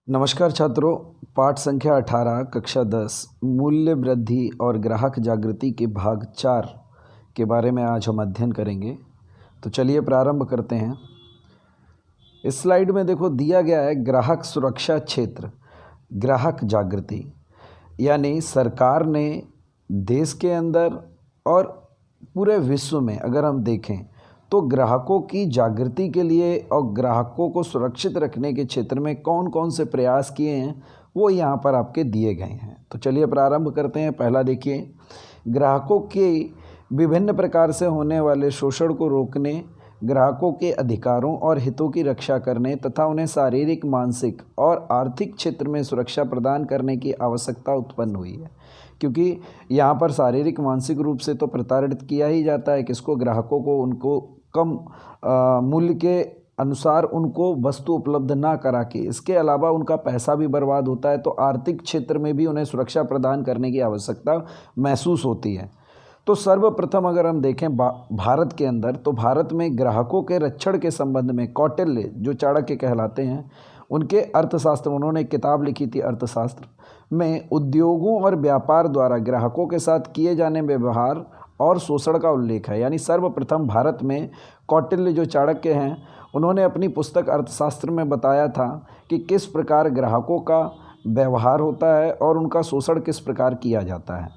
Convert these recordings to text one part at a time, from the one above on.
नमस्कार छात्रों। पाठ संख्या 18 कक्षा 10 मूल्य वृद्धि और ग्राहक जागृति के भाग 4 के बारे में आज हम अध्ययन करेंगे। तो चलिए प्रारंभ करते हैं। इस स्लाइड में देखो दिया गया है ग्राहक सुरक्षा क्षेत्र, ग्राहक जागृति, यानी सरकार ने देश के अंदर और पूरे विश्व में अगर हम देखें तो ग्राहकों की जागृति के लिए और ग्राहकों को सुरक्षित रखने के क्षेत्र में कौन कौन से प्रयास किए हैं वो यहाँ पर आपके दिए गए हैं। तो चलिए प्रारंभ करते हैं। पहला देखिए, ग्राहकों के विभिन्न प्रकार से होने वाले शोषण को रोकने, ग्राहकों के अधिकारों और हितों की रक्षा करने तथा उन्हें शारीरिक, मानसिक और आर्थिक क्षेत्र में सुरक्षा प्रदान करने की आवश्यकता उत्पन्न हुई है। क्योंकि यहाँ पर शारीरिक, मानसिक रूप से तो प्रताड़ित किया ही जाता है किसको, ग्राहकों को, उनको कम मूल्य के अनुसार उनको वस्तु उपलब्ध ना करा के, इसके अलावा उनका पैसा भी बर्बाद होता है। तो आर्थिक क्षेत्र में भी उन्हें सुरक्षा प्रदान करने की आवश्यकता महसूस होती है। तो सर्वप्रथम अगर हम देखें भारत के अंदर, तो भारत में ग्राहकों के रक्षण के संबंध में कौटिल्य, जो चाणक्य कहलाते हैं, उनके अर्थशास्त्र, उन्होंने एक किताब लिखी थी अर्थशास्त्र में, उद्योगों और व्यापार द्वारा ग्राहकों के साथ किए जाने व्यवहार और शोषण का उल्लेख है। यानी सर्वप्रथम भारत में कौटिल्य, जो चाणक्य हैं, उन्होंने अपनी पुस्तक अर्थशास्त्र में बताया था कि किस प्रकार ग्राहकों का व्यवहार होता है और उनका शोषण किस प्रकार किया जाता है।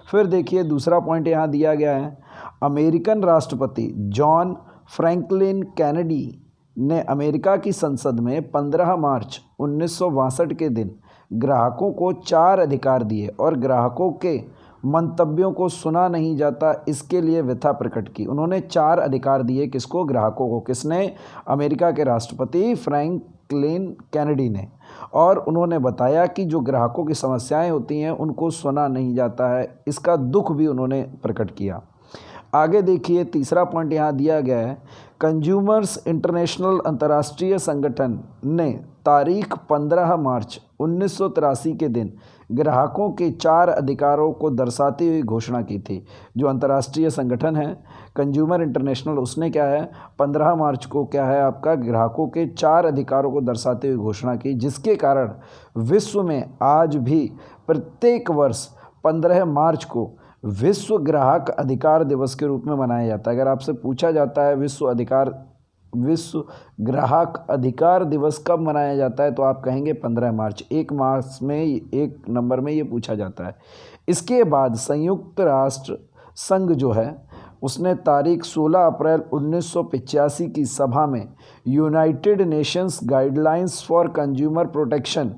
फिर देखिए दूसरा पॉइंट यहाँ दिया गया है, अमेरिकन राष्ट्रपति जॉन फ्रैंकलिन कैनेडी ने अमेरिका की संसद में 15 मार्च 1962 के दिन ग्राहकों को 4 अधिकार दिए और ग्राहकों के मंतव्यों को सुना नहीं जाता, इसके लिए व्यथा प्रकट की। उन्होंने 4 अधिकार दिए किसको, ग्राहकों को। किसने? अमेरिका के राष्ट्रपति फ्रैंकलिन कैनेडी ने। और उन्होंने बताया कि जो ग्राहकों की समस्याएं होती हैं उनको सुना नहीं जाता है, इसका दुख भी उन्होंने प्रकट किया। आगे देखिए तीसरा पॉइंट यहाँ दिया गया है, कंज्यूमर्स इंटरनेशनल अंतर्राष्ट्रीय संगठन ने तारीख 15 मार्च 1983 के दिन ग्राहकों के 4 अधिकारों को दर्शाती हुई घोषणा की थी। जो अंतर्राष्ट्रीय संगठन है कंज्यूमर इंटरनेशनल, उसने क्या है 15 मार्च को क्या है आपका ग्राहकों के 4 अधिकारों को दर्शाते हुए घोषणा की, जिसके कारण विश्व में आज भी प्रत्येक वर्ष 15 मार्च को विश्व ग्राहक अधिकार दिवस के रूप में मनाया जाता है। अगर आपसे पूछा जाता है विश्व ग्राहक अधिकार दिवस कब मनाया जाता है, तो आप कहेंगे 15 मार्च। एक मार्च में, एक नंबर में ये पूछा जाता है। इसके बाद संयुक्त राष्ट्र संघ जो है उसने तारीख 16 अप्रैल 1985 की सभा में United Nations guidelines for consumer protection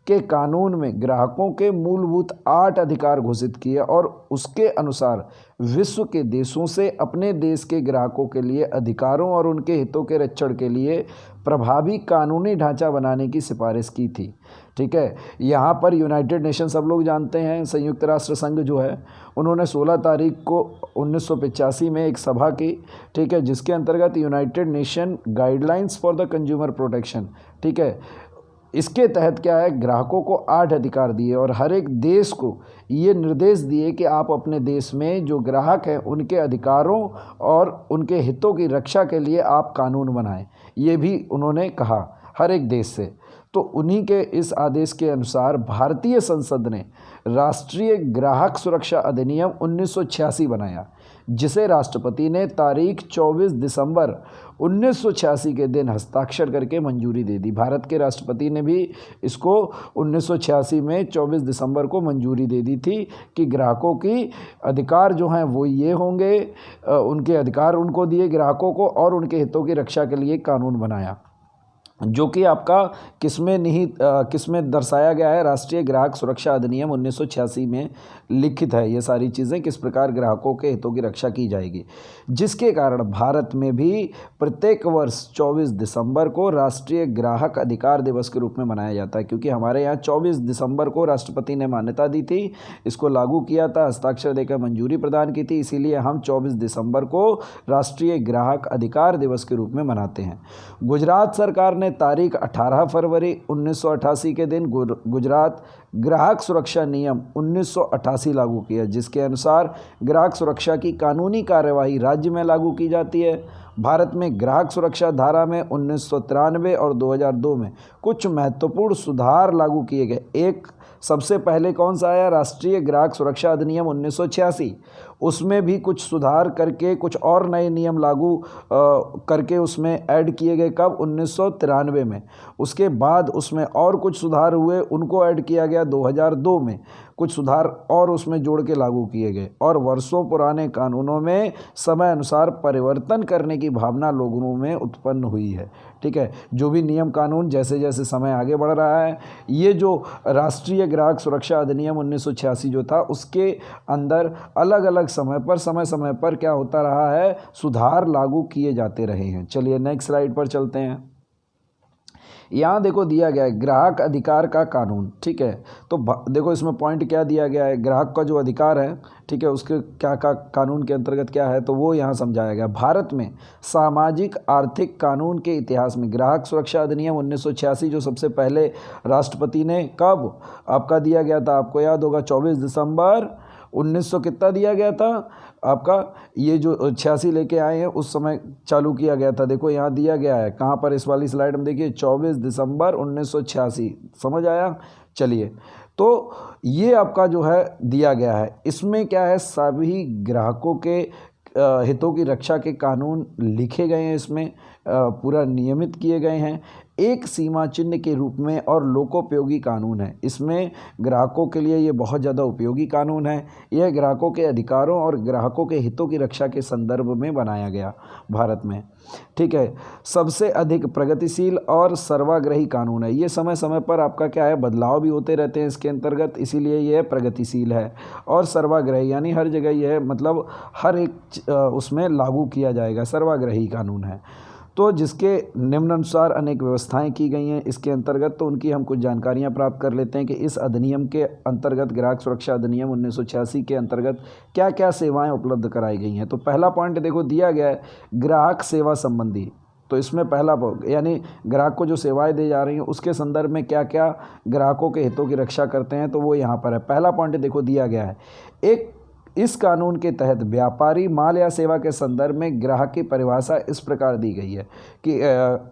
के कानून में ग्राहकों के मूलभूत 8 अधिकार घोषित किए और उसके अनुसार विश्व के देशों से अपने देश के ग्राहकों के लिए अधिकारों और उनके हितों के रक्षण के लिए प्रभावी कानूनी ढांचा बनाने की सिफारिश की थी। ठीक है, यहाँ पर यूनाइटेड नेशन सब लोग जानते हैं, संयुक्त राष्ट्र संघ जो है, उन्होंने 16 तारीख को 1985 में एक सभा की, ठीक है, जिसके अंतर्गत United nation guidelines for the consumer protection, ठीक है, इसके तहत क्या है ग्राहकों को 8 अधिकार दिए और हर एक देश को ये निर्देश दिए कि आप अपने देश में जो ग्राहक हैं उनके अधिकारों और उनके हितों की रक्षा के लिए आप कानून बनाएं। ये भी उन्होंने कहा हर एक देश से। तो उन्हीं के इस आदेश के अनुसार भारतीय संसद ने राष्ट्रीय ग्राहक सुरक्षा अधिनियम 1986 बनाया, जिसे राष्ट्रपति ने तारीख 24 दिसंबर 1986 के दिन हस्ताक्षर करके मंजूरी दे दी। भारत के राष्ट्रपति ने भी इसको 1986 में 24 दिसंबर को मंजूरी दे दी थी कि ग्राहकों की अधिकार जो हैं वो ये होंगे, उनके अधिकार उनको दिए ग्राहकों को और उनके हितों की रक्षा के लिए कानून बनाया, जो कि आपका किसमें दर्शाया गया है, राष्ट्रीय ग्राहक सुरक्षा अधिनियम 1986 में लिखित है। ये सारी चीज़ें किस प्रकार ग्राहकों के हितों की रक्षा की जाएगी, जिसके कारण भारत में भी प्रत्येक वर्ष 24 दिसंबर को राष्ट्रीय ग्राहक अधिकार दिवस के रूप में मनाया जाता है। क्योंकि हमारे यहाँ 24 दिसंबर को राष्ट्रपति ने मान्यता दी थी, इसको लागू किया था, हस्ताक्षर देकर मंजूरी प्रदान की थी, इसीलिए हम 24 दिसंबर को राष्ट्रीय ग्राहक अधिकार दिवस के रूप में मनाते हैं। गुजरात सरकार ने तारीख 18 फरवरी 1988 के दिन गुजरात ग्राहक सुरक्षा नियम 1988 लागू किया, जिसके अनुसार ग्राहक सुरक्षा की कानूनी कार्यवाही राज्य में लागू की जाती है। भारत में ग्राहक सुरक्षा धारा में 1993 और 2002 में कुछ महत्वपूर्ण सुधार लागू किए गए। एक सबसे पहले कौन सा आया? राष्ट्रीय ग्राहक सुरक्षा अधिनियम 1986। उसमें भी कुछ सुधार करके कुछ और नए नियम लागू करके उसमें ऐड किए गए। कब? 1993 में। उसके बाद उसमें और कुछ सुधार हुए, उनको ऐड किया गया 2002 में। कुछ सुधार और उसमें जोड़ के लागू किए गए और वर्षों पुराने कानूनों में समय अनुसार परिवर्तन करने की भावना लोगों में उत्पन्न हुई है। ठीक है, जो भी नियम कानून जैसे जैसे समय आगे बढ़ रहा है, ये जो राष्ट्रीय ग्राहक सुरक्षा अधिनियम 1986 जो था, उसके अंदर अलग अलग समय पर क्या होता रहा है? सुधार लागू किए जाते रहे हैं। चलिए नेक्स्ट स्लाइड पर चलते हैं। यहाँ देखो दिया गया है ग्राहक अधिकार का कानून। ठीक है, तो देखो इसमें पॉइंट क्या दिया गया है, ग्राहक का जो अधिकार है, ठीक है, उसके क्या का कानून के अंतर्गत क्या है, तो वो यहाँ समझाया गया। भारत में सामाजिक आर्थिक कानून के इतिहास में ग्राहक सुरक्षा अधिनियम 1986 जो सबसे पहले राष्ट्रपति ने कब आपका दिया गया था, आपको याद होगा, 24 दिसंबर 1900 कितना दिया गया था आपका, ये जो 86 लेके आए हैं उस समय चालू किया गया था। देखो यहाँ दिया गया है, कहाँ पर? इस वाली स्लाइड में देखिए, 24 दिसंबर 1986। समझ आया? चलिए, तो ये आपका जो है दिया गया है। इसमें क्या है? सभी ग्राहकों के हितों की रक्षा के कानून लिखे गए हैं, इसमें पूरा नियमित किए गए हैं एक सीमा चिन्ह के रूप में, और लोकोपयोगी कानून है। इसमें ग्राहकों के लिए ये बहुत ज़्यादा उपयोगी कानून है। यह ग्राहकों के अधिकारों और ग्राहकों के हितों की रक्षा के संदर्भ में बनाया गया भारत में। ठीक है, सबसे अधिक प्रगतिशील और सर्वग्राही कानून है। ये समय समय पर आपका क्या है? बदलाव भी होते रहते हैं इसके अंतर्गत, इसीलिए यह प्रगतिशील है। और सर्वग्राही यानी हर जगह यह मतलब हर एक उसमें लागू किया जाएगा, सर्वग्राही कानून है। तो जिसके निम्नानुसार अनेक व्यवस्थाएं की गई हैं इसके अंतर्गत, तो उनकी हम कुछ जानकारियां प्राप्त कर लेते हैं कि इस अधिनियम के अंतर्गत, ग्राहक सुरक्षा अधिनियम 1986 के अंतर्गत क्या क्या सेवाएं उपलब्ध कराई गई हैं। तो पहला पॉइंट देखो दिया गया है ग्राहक सेवा संबंधी। तो इसमें पहला यानी ग्राहक को जो सेवाएं दी जा रही हैं उसके संदर्भ में क्या क्या ग्राहकों के हितों की रक्षा करते हैं, तो वो यहाँ पर है। पहला पॉइंट देखो दिया गया है, एक इस कानून के तहत व्यापारी माल या सेवा के संदर्भ में ग्राहक की परिभाषा इस प्रकार दी गई है कि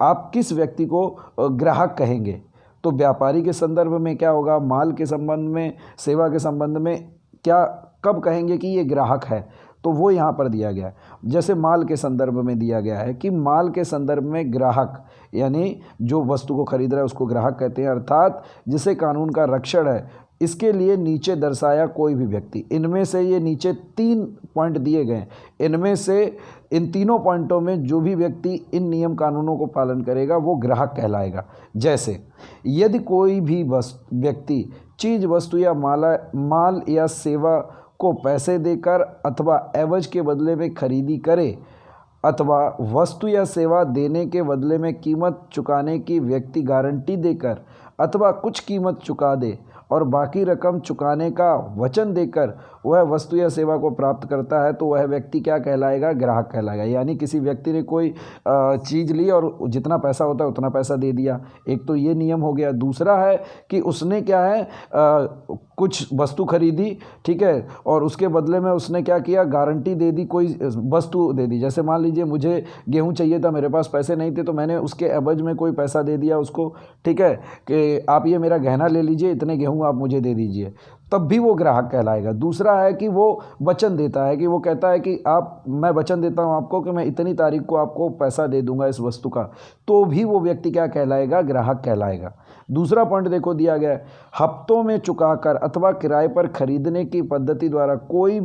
आप किस व्यक्ति को ग्राहक कहेंगे। तो व्यापारी के संदर्भ में क्या होगा? माल के संबंध में, सेवा के संबंध में क्या कब कहेंगे कि ये ग्राहक है, तो वो यहाँ पर दिया गया है। जैसे माल के संदर्भ में दिया गया है कि माल के संदर्भ में ग्राहक यानी जो वस्तु को खरीद रहा है उसको ग्राहक कहते हैं, अर्थात जिसे कानून का रक्षण है। इसके लिए नीचे दर्शाया कोई भी व्यक्ति, इनमें से ये नीचे 3 पॉइंट दिए गए, इनमें से इन तीनों पॉइंटों में जो भी व्यक्ति इन नियम कानूनों को पालन करेगा वो ग्राहक कहलाएगा। जैसे यदि कोई भी व्यक्ति चीज़, वस्तु या माल या सेवा को पैसे देकर अथवा एवज के बदले में खरीदी करे, अथवा वस्तु या सेवा देने के बदले में कीमत चुकाने की व्यक्ति गारंटी देकर अथवा कुछ कीमत चुका दे और बाकी रकम चुकाने का वचन देकर वह वस्तु या सेवा को प्राप्त करता है, तो वह व्यक्ति क्या कहलाएगा? ग्राहक कहलाएगा। यानी किसी व्यक्ति ने कोई चीज़ ली और जितना पैसा होता है उतना पैसा दे दिया, एक तो ये नियम हो गया। दूसरा है कि उसने क्या है कुछ वस्तु खरीदी, ठीक है, और उसके बदले में उसने क्या किया? गारंटी दे दी, कोई वस्तु दे दी। जैसे मान लीजिए मुझे गेहूँ चाहिए था, मेरे पास पैसे नहीं थे, तो मैंने उसके एवज में कोई पैसा दे दिया उसको, ठीक है, कि आप ये मेरा गहना ले लीजिए, इतने गेहूँ आप मुझे दे दीजिए, तब भी वो ग्राहक कहलाएगा। दूसरा है कि वो वचन देता है, कि वो कहता है कि मैं वचन देता हूँ आपको कि मैं इतनी तारीख को आपको पैसा दे दूंगा इस वस्तु का, तो भी वो व्यक्ति क्या कहलाएगा? ग्राहक कहलाएगा। दूसरा पॉइंट देखो दिया गया है, हफ्तों में चुकाकर अथवा किराए पर खरीदने की पद्धति द्वारा कोई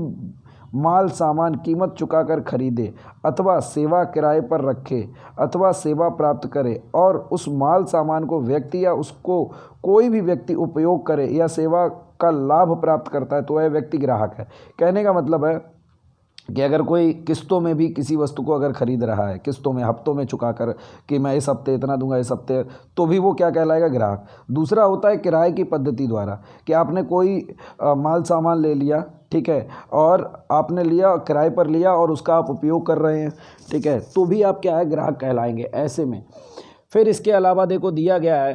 माल सामान कीमत चुकाकर खरीदे अथवा सेवा किराए पर रखे अथवा सेवा प्राप्त करे और उस माल सामान को व्यक्ति या उसको कोई भी व्यक्ति उपयोग करे या सेवा का लाभ प्राप्त करता है, तो वह व्यक्ति ग्राहक है। कहने का मतलब है कि अगर कोई किस्तों में भी किसी वस्तु को अगर खरीद रहा है, किस्तों में, हफ्तों में चुकाकर, कि मैं इस हफ्ते इतना दूंगा, इस हफ्ते, तो भी वो क्या कहलाएगा? ग्राहक। दूसरा होता है किराए की पद्धति द्वारा, कि आपने कोई माल सामान ले लिया, ठीक है, और आपने लिया, किराए पर लिया और उसका आप उपयोग कर रहे हैं, ठीक है, तो भी आप क्या है? ग्राहक कहलाएंगे ऐसे में। फिर इसके अलावा देखो दिया गया है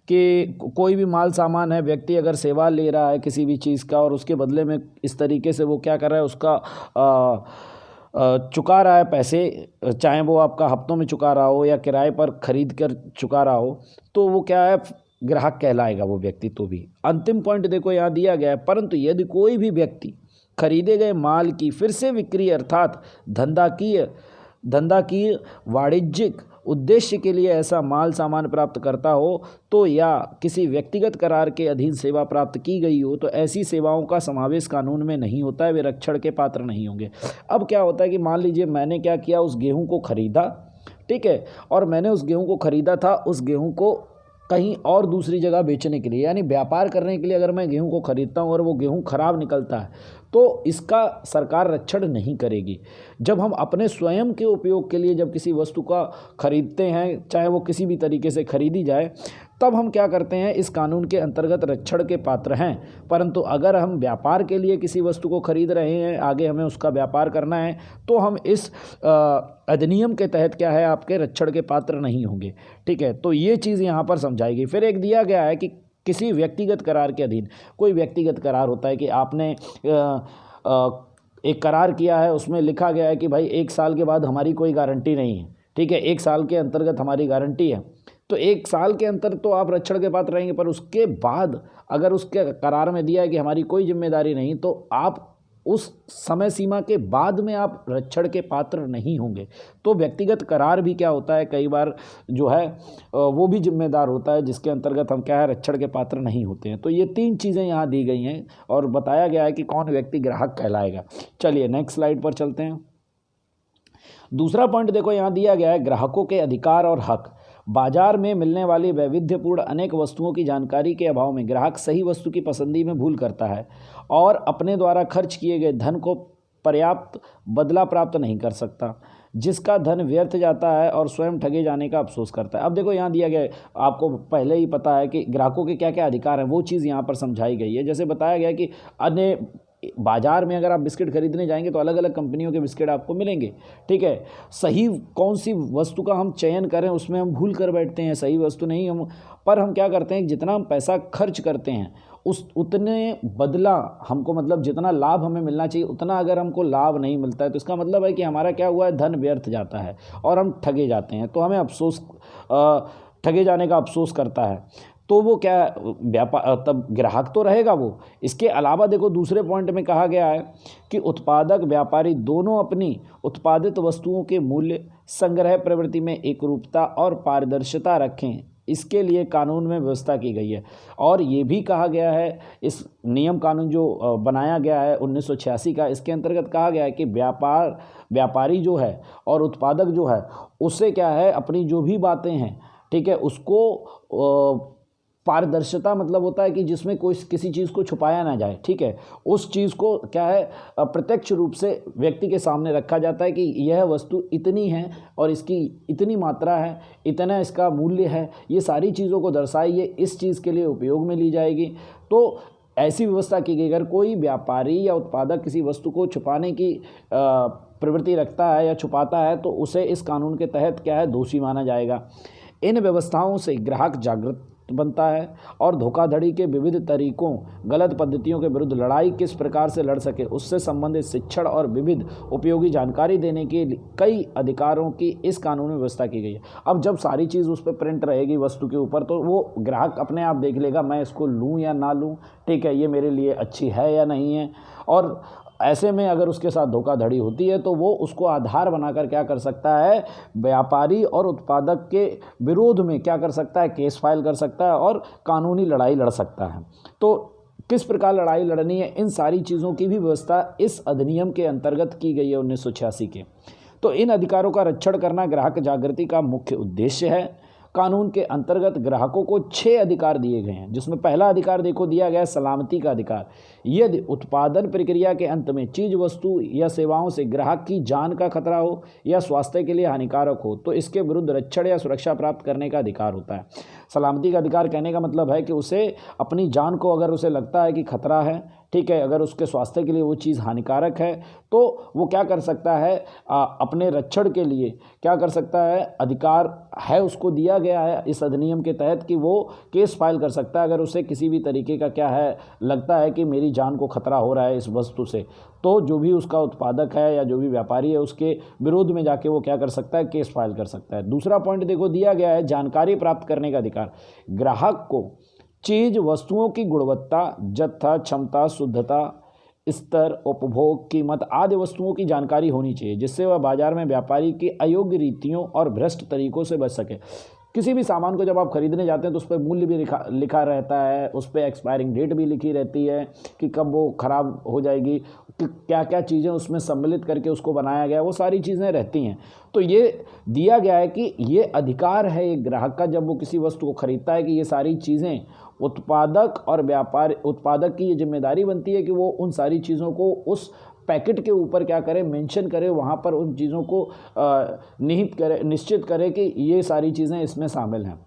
कि कोई भी माल सामान है, व्यक्ति अगर सेवा ले रहा है किसी भी चीज़ का और उसके बदले में इस तरीके से वो क्या कर रहा है, उसका चुका रहा है पैसे, चाहे वो आपका हफ्तों में चुका रहा हो या किराए पर खरीद कर चुका रहा हो, तो वो क्या है, ग्राहक कहलाएगा वो व्यक्ति। तो भी अंतिम पॉइंट देखो यहाँ दिया गया है, परंतु यदि कोई भी व्यक्ति खरीदे गए माल की फिर से बिक्री अर्थात धंधा की वाणिज्यिक उद्देश्य के लिए ऐसा माल सामान प्राप्त करता हो तो या किसी व्यक्तिगत करार के अधीन सेवा प्राप्त की गई हो, तो ऐसी सेवाओं का समावेश कानून में नहीं होता है, वे रक्षण के पात्र नहीं होंगे। अब क्या होता है कि मान लीजिए मैंने क्या किया, उस गेहूं को खरीदा, ठीक है, और मैंने उस गेहूं को खरीदा था, उस गेहूं को कहीं और दूसरी जगह बेचने के लिए, यानी व्यापार करने के लिए अगर मैं गेहूं को खरीदता हूं और वो गेहूं खराब निकलता है तो इसका सरकार रक्षण नहीं करेगी। जब हम अपने स्वयं के उपयोग के लिए जब किसी वस्तु का खरीदते हैं, चाहे वो किसी भी तरीके से खरीदी जाए, तब हम क्या करते हैं, इस कानून के अंतर्गत रक्षण के पात्र हैं। परंतु अगर हम व्यापार के लिए किसी वस्तु को खरीद रहे हैं, आगे हमें उसका व्यापार करना है, तो हम इस अधिनियम के तहत क्या है, आपके रक्षण के पात्र नहीं होंगे। ठीक है, तो ये चीज़ यहाँ पर समझाएगी। फिर एक दिया गया है कि किसी व्यक्तिगत करार के अधीन, कोई व्यक्तिगत करार होता है कि आपने एक करार किया है, उसमें लिखा गया है कि भाई 1 साल के बाद हमारी कोई गारंटी नहीं है, ठीक है, 1 साल के अंतर्गत हमारी गारंटी है, तो 1 साल के अंतर तो आप रक्षण के पात्र रहेंगे। पर उसके बाद अगर उसके करार में दिया है कि हमारी कोई जिम्मेदारी नहीं, तो आप उस समय सीमा के बाद में आप रक्षण के पात्र नहीं होंगे। तो व्यक्तिगत करार भी क्या होता है, कई बार जो है वो भी जिम्मेदार होता है, जिसके अंतर्गत हम क्या है, रक्षण के पात्र नहीं होते हैं। तो ये 3 चीज़ें यहाँ दी गई हैं और बताया गया है कि कौन व्यक्ति ग्राहक कहलाएगा। चलिए नेक्स्ट स्लाइड पर चलते हैं। दूसरा पॉइंट देखो यहाँ दिया गया है, ग्राहकों के अधिकार और हक। बाजार में मिलने वाली वैविध्यपूर्ण अनेक वस्तुओं की जानकारी के अभाव में ग्राहक सही वस्तु की पसंदी में भूल करता है और अपने द्वारा खर्च किए गए धन को पर्याप्त बदला प्राप्त नहीं कर सकता, जिसका धन व्यर्थ जाता है और स्वयं ठगे जाने का अफसोस करता है। अब देखो यहाँ दिया गया है, आपको पहले ही पता है कि ग्राहकों के क्या क्या अधिकार हैं, वो चीज़ यहाँ पर समझाई गई है। जैसे बताया गया कि अन्य बाजार में अगर आप बिस्किट खरीदने जाएंगे तो अलग अलग कंपनियों के बिस्किट आपको मिलेंगे, ठीक है। सही कौन सी वस्तु का हम चयन करें उसमें हम भूल कर बैठते हैं, सही वस्तु नहीं हम क्या करते हैं, जितना हम पैसा खर्च करते हैं उतने बदला हमको, मतलब जितना लाभ हमें मिलना चाहिए उतना अगर हमको लाभ नहीं मिलता है, तो इसका मतलब है कि हमारा क्या हुआ है, धन व्यर्थ जाता है और हम ठगे जाते हैं। तो हमें अफसोस, ठगे जाने का अफसोस करता है। तो वो क्या, व्यापार, तब ग्राहक तो रहेगा वो। इसके अलावा देखो दूसरे पॉइंट में कहा गया है कि उत्पादक व्यापारी दोनों अपनी उत्पादित वस्तुओं के मूल्य संग्रह प्रवृत्ति में एकरूपता और पारदर्शिता रखें, इसके लिए कानून में व्यवस्था की गई है। और ये भी कहा गया है, इस नियम कानून जो बनाया गया है 1986 का, इसके अंतर्गत कहा गया है कि व्यापारी जो है और उत्पादक जो है उससे क्या है, अपनी जो भी बातें हैं, ठीक है, उसको पारदर्शिता मतलब होता है कि जिसमें कोई किसी चीज़ को छुपाया ना जाए, ठीक है, उस चीज़ को क्या है, प्रत्यक्ष रूप से व्यक्ति के सामने रखा जाता है कि यह वस्तु इतनी है और इसकी इतनी मात्रा है, इतना इसका मूल्य है, ये सारी चीज़ों को दर्शाइए, इस चीज़ के लिए उपयोग में ली जाएगी। तो ऐसी व्यवस्था की गई। अगर कोई व्यापारी या उत्पादक किसी वस्तु को छुपाने की प्रवृत्ति रखता है या छुपाता है तो उसे इस कानून के तहत क्या है, दोषी माना जाएगा। इन व्यवस्थाओं से ग्राहक जागृत बनता है और धोखाधड़ी के विविध तरीकों, गलत पद्धतियों के विरुद्ध लड़ाई किस प्रकार से लड़ सके, उससे संबंधित शिक्षण और विविध उपयोगी जानकारी देने के कई अधिकारों की इस कानून में व्यवस्था की गई है। अब जब सारी चीज़ उस पर प्रिंट रहेगी वस्तु के ऊपर, तो वो ग्राहक अपने आप देख लेगा, मैं इसको लूँ या ना लूँ, ठीक है, ये मेरे लिए अच्छी है या नहीं है। और ऐसे में अगर उसके साथ धोखाधड़ी होती है तो वो उसको आधार बनाकर क्या कर सकता है, व्यापारी और उत्पादक के विरोध में क्या कर सकता है, केस फाइल कर सकता है और कानूनी लड़ाई लड़ सकता है। तो किस प्रकार लड़ाई लड़नी है, इन सारी चीज़ों की भी व्यवस्था इस अधिनियम के अंतर्गत की गई है 1986 के। तो इन अधिकारों का रक्षण करना ग्राहक जागृति का मुख्य उद्देश्य है। कानून के अंतर्गत ग्राहकों को 6 अधिकार दिए गए हैं, जिसमें पहला अधिकार देखो दिया गया है सलामती का अधिकार। यदि उत्पादन प्रक्रिया के अंत में चीज, वस्तु या सेवाओं से ग्राहक की जान का खतरा हो या स्वास्थ्य के लिए हानिकारक हो तो इसके विरुद्ध रक्षण या सुरक्षा प्राप्त करने का अधिकार होता है। सलामती का अधिकार कहने का मतलब है कि उसे अपनी जान को अगर उसे लगता है कि खतरा है, ठीक है, अगर उसके स्वास्थ्य के लिए वो चीज़ हानिकारक है तो वो क्या कर सकता है, अपने रक्षण के लिए क्या कर सकता है, अधिकार है उसको दिया गया है इस अधिनियम के तहत कि वो केस फाइल कर सकता है अगर उसे किसी भी तरीके का क्या है लगता है कि मेरी जान को खतरा हो रहा है इस वस्तु से, तो जो भी उसका उत्पादक है या जो भी व्यापारी है उसके विरोध में जाके वो क्या कर सकता है, केस फाइल कर सकता है। दूसरा पॉइंट देखो दिया गया है जानकारी प्राप्त करने का अधिकार। ग्राहक को चीज वस्तुओं की गुणवत्ता, जत्था, क्षमता, शुद्धता, स्तर, उपभोग, कीमत आदि वस्तुओं की जानकारी होनी चाहिए जिससे वह बाजार में व्यापारी की अयोग्य रीतियों और भ्रष्ट तरीकों से बच सके। किसी भी सामान को जब आप खरीदने जाते हैं तो उस पर मूल्य भी लिखा रहता है, उस पर एक्सपायरिंग डेट भी लिखी रहती है कि कब वो ख़राब हो जाएगी, कि क्या क्या चीज़ें उसमें सम्मिलित करके उसको बनाया गया, वो सारी चीज़ें रहती हैं। तो ये दिया गया है कि ये अधिकार है एक ग्राहक का जब वो किसी वस्तु को खरीदता है कि ये सारी चीज़ें उत्पादक और उत्पादक की ये जिम्मेदारी बनती है कि वो उन सारी चीज़ों को उस पैकेट के ऊपर क्या करे, मेंशन करे, वहाँ पर उन चीज़ों को निहित करे, निश्चित करे कि ये सारी चीज़ें इसमें शामिल हैं।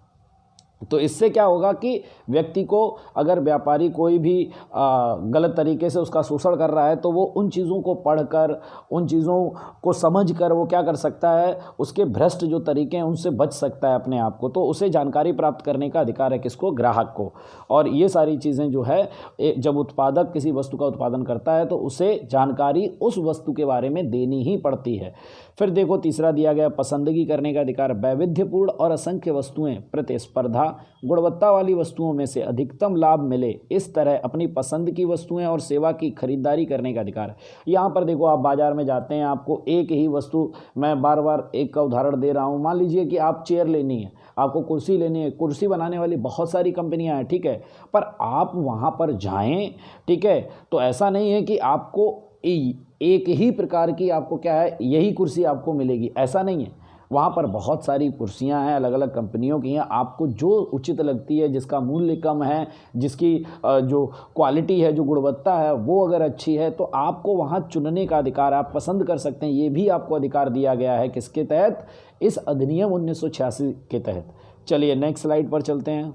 तो इससे क्या होगा कि व्यक्ति को अगर व्यापारी कोई भी गलत तरीके से उसका शोषण कर रहा है तो वो उन चीज़ों को पढ़कर, उन चीज़ों को समझकर वो क्या कर सकता है, उसके भ्रष्ट जो तरीके हैं उनसे बच सकता है अपने आप को। तो उसे जानकारी प्राप्त करने का अधिकार है किसको, ग्राहक को। और ये सारी चीज़ें जो है जब उत्पादक किसी वस्तु का उत्पादन करता है तो उसे जानकारी उस वस्तु के बारे में देनी ही पड़ती है। फिर देखो तीसरा दिया गया पसंदगी करने का अधिकार। वैविध्यपूर्ण और असंख्य वस्तुएं प्रतिस्पर्धा, गुणवत्ता वाली वस्तुओं में से अधिकतम लाभ मिले, इस तरह अपनी पसंद की वस्तुएं और सेवा की खरीदारी करने का अधिकार है। यहाँ पर देखो आप बाजार में जाते हैं, आपको एक ही वस्तु, मैं बार बार एक का उदाहरण दे रहा हूँ, मान लीजिए कि आप चेयर लेनी है, आपको कुर्सी लेनी है, कुर्सी बनाने वाली बहुत सारी कंपनियां हैं, ठीक है, पर आप वहाँ पर जाएं, ठीक है, तो ऐसा नहीं है कि आपको एक ही प्रकार की आपको क्या है यही कुर्सी आपको मिलेगी, ऐसा नहीं है। वहाँ पर बहुत सारी कुर्सियाँ हैं, अलग अलग कंपनियों की हैं, आपको जो उचित लगती है, जिसका मूल्य कम है, जिसकी जो क्वालिटी है, जो गुणवत्ता है वो अगर अच्छी है तो आपको वहाँ चुनने का अधिकार, आप पसंद कर सकते हैं। ये भी आपको अधिकार दिया गया है किसके तहत, इस अधिनियम 1986 के तहत। चलिए नेक्स्ट स्लाइड पर चलते हैं।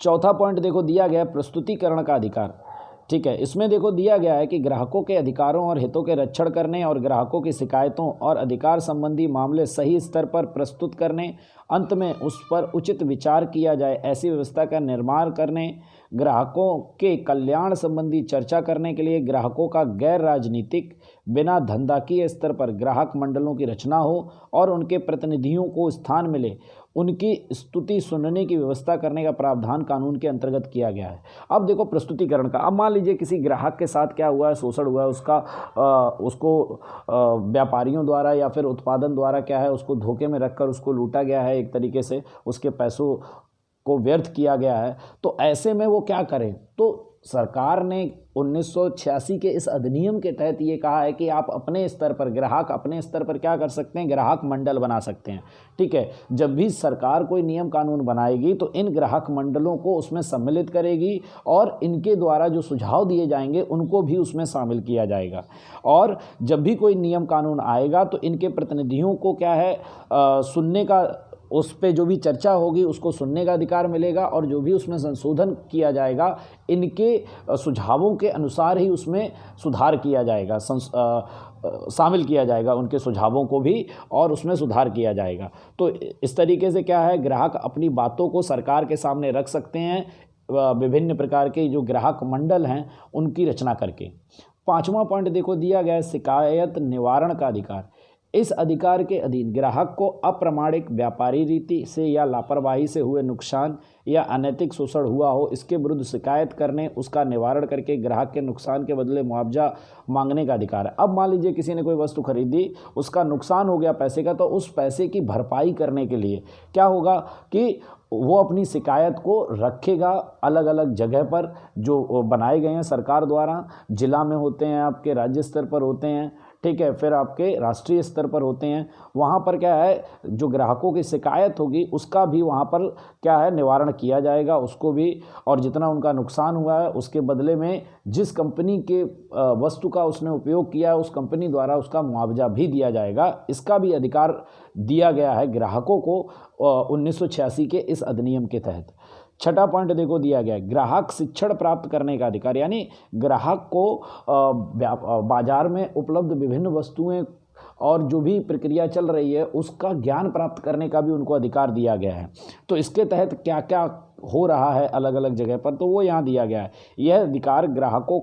चौथा पॉइंट देखो दिया गया प्रस्तुतिकरण का अधिकार, ठीक है। इसमें देखो दिया गया है कि ग्राहकों के अधिकारों और हितों के रक्षण करने और ग्राहकों की शिकायतों और अधिकार संबंधी मामले सही स्तर पर प्रस्तुत करने, अंत में उस पर उचित विचार किया जाए ऐसी व्यवस्था का निर्माण करने, ग्राहकों के कल्याण संबंधी चर्चा करने के लिए ग्राहकों का गैर राजनीतिक बिना धंधाकीय स्तर पर ग्राहक मंडलों की रचना हो और उनके प्रतिनिधियों को स्थान मिले, उनकी स्तुति सुनने की व्यवस्था करने का प्रावधान कानून के अंतर्गत किया गया है। अब देखो प्रस्तुतिकरण का, अब मान लीजिए किसी ग्राहक के साथ क्या हुआ है, शोषण हुआ है, उसको व्यापारियों द्वारा या फिर उत्पादन द्वारा क्या है, उसको धोखे में रखकर उसको लूटा गया है, एक तरीके से उसके पैसों को व्यर्थ किया गया है। तो ऐसे में वो क्या करें, तो सरकार ने 1986 के इस अधिनियम के तहत ये कहा है कि आप अपने स्तर पर, ग्राहक अपने स्तर पर क्या कर सकते हैं, ग्राहक मंडल बना सकते हैं, ठीक है। जब भी सरकार कोई नियम कानून बनाएगी तो इन ग्राहक मंडलों को उसमें सम्मिलित करेगी और इनके द्वारा जो सुझाव दिए जाएंगे उनको भी उसमें शामिल किया जाएगा। और जब भी कोई नियम कानून आएगा तो इनके प्रतिनिधियों को क्या है, सुनने का, उस पे जो भी चर्चा होगी उसको सुनने का अधिकार मिलेगा और जो भी उसमें संशोधन किया जाएगा इनके सुझावों के अनुसार ही उसमें सुधार किया जाएगा, शामिल किया जाएगा उनके सुझावों को भी और उसमें सुधार किया जाएगा। तो इस तरीके से क्या है, ग्राहक अपनी बातों को सरकार के सामने रख सकते हैं विभिन्न प्रकार के जो ग्राहक मंडल हैं उनकी रचना करके। पांचवा पॉइंट देखो दिया गया है शिकायत निवारण का अधिकार। इस अधिकार के अधीन ग्राहक को अप्रामाणिक व्यापारी रीति से या लापरवाही से हुए नुकसान या अनैतिक शोषण हुआ हो, इसके विरुद्ध शिकायत करने, उसका निवारण करके ग्राहक के नुकसान के बदले मुआवजा मांगने का अधिकार है। अब मान लीजिए किसी ने कोई वस्तु खरीदी, उसका नुकसान हो गया पैसे का, तो उस पैसे की भरपाई करने के लिए क्या होगा कि वो अपनी शिकायत को रखेगा अलग अलग जगह पर जो बनाए गए हैं सरकार द्वारा, जिला में होते हैं, आपके राज्य स्तर पर होते हैं, ठीक है, फिर आपके राष्ट्रीय स्तर पर होते हैं। वहाँ पर क्या है, जो ग्राहकों की शिकायत होगी उसका भी वहाँ पर क्या है निवारण किया जाएगा उसको भी, और जितना उनका नुकसान हुआ है उसके बदले में जिस कंपनी के वस्तु का उसने उपयोग किया है उस कंपनी द्वारा उसका मुआवजा भी दिया जाएगा। इसका भी अधिकार दिया गया है ग्राहकों को 1986 के इस अधिनियम के तहत। छठा पॉइंट देखो दिया गया है, ग्राहक शिक्षण प्राप्त करने का अधिकार, यानी ग्राहक को बाजार में उपलब्ध विभिन्न वस्तुएं और जो भी प्रक्रिया चल रही है उसका ज्ञान प्राप्त करने का भी उनको अधिकार दिया गया है। तो इसके तहत क्या क्या हो रहा है अलग अलग जगह पर, तो वो यहाँ दिया गया है। यह अधिकार ग्राहकों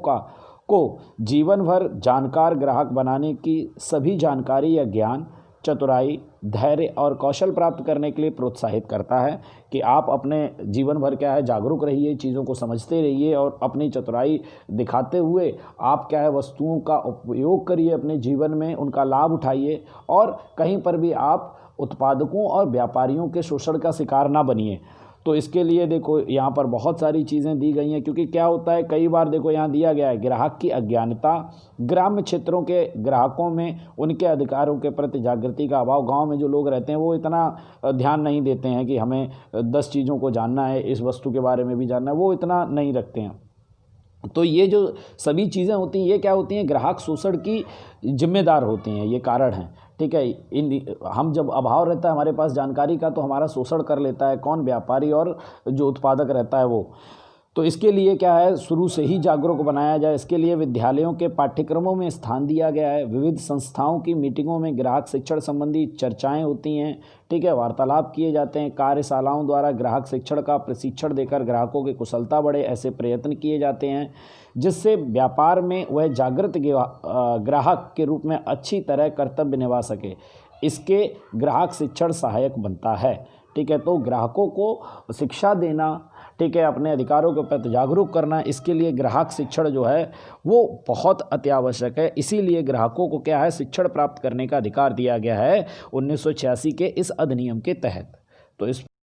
को जीवन भर जानकार ग्राहक बनाने की सभी जानकारी या ज्ञान, चतुराई, धैर्य और कौशल प्राप्त करने के लिए प्रोत्साहित करता है कि आप अपने जीवन भर क्या है जागरूक रहिए, चीज़ों को समझते रहिए और अपनी चतुराई दिखाते हुए आप क्या है वस्तुओं का उपयोग करिए अपने जीवन में, उनका लाभ उठाइए और कहीं पर भी आप उत्पादकों और व्यापारियों के शोषण का शिकार ना बनिए। तो इसके लिए देखो यहाँ पर बहुत सारी चीज़ें दी गई हैं, क्योंकि क्या होता है कई बार देखो यहाँ दिया गया है ग्राहक की अज्ञानता, ग्राम्य क्षेत्रों के ग्राहकों में उनके अधिकारों के प्रति जागृति का अभाव। गांव में जो लोग रहते हैं वो इतना ध्यान नहीं देते हैं कि हमें 10 चीज़ों को जानना है, इस वस्तु के बारे में भी जानना है, वो इतना नहीं रखते हैं। तो ये जो सभी चीज़ें होती हैं ये क्या होती हैं, ग्राहक शोषण की जिम्मेदार होती हैं, ये कारण हैं। ठीक है, हम जब अभाव रहता है हमारे पास जानकारी का तो हमारा शोषण कर लेता है कौन, व्यापारी और जो उत्पादक रहता है वो। तो इसके लिए क्या है शुरू से ही जागरूक बनाया जाए, इसके लिए विद्यालयों के पाठ्यक्रमों में स्थान दिया गया है। विविध संस्थाओं की मीटिंगों में ग्राहक शिक्षण संबंधी चर्चाएं होती हैं, ठीक है, वार्तालाप किए जाते हैं। कार्यशालाओं द्वारा ग्राहक शिक्षण का प्रशिक्षण देकर ग्राहकों की कुशलता बढ़े, ऐसे प्रयत्न किए जाते हैं जिससे व्यापार में वह जागृत ग्राहक के रूप में अच्छी तरह कर्तव्य निभा सके। इसके ग्राहक शिक्षण सहायक बनता है। ठीक है, तो ग्राहकों को शिक्षा देना, ठीक है, अपने अधिकारों के प्रति जागरूक करना, इसके लिए ग्राहक शिक्षण जो है वो बहुत अत्यावश्यक है। इसीलिए ग्राहकों को क्या है शिक्षण प्राप्त करने का अधिकार दिया गया है 1986 के इस अधिनियम के तहत। तो इस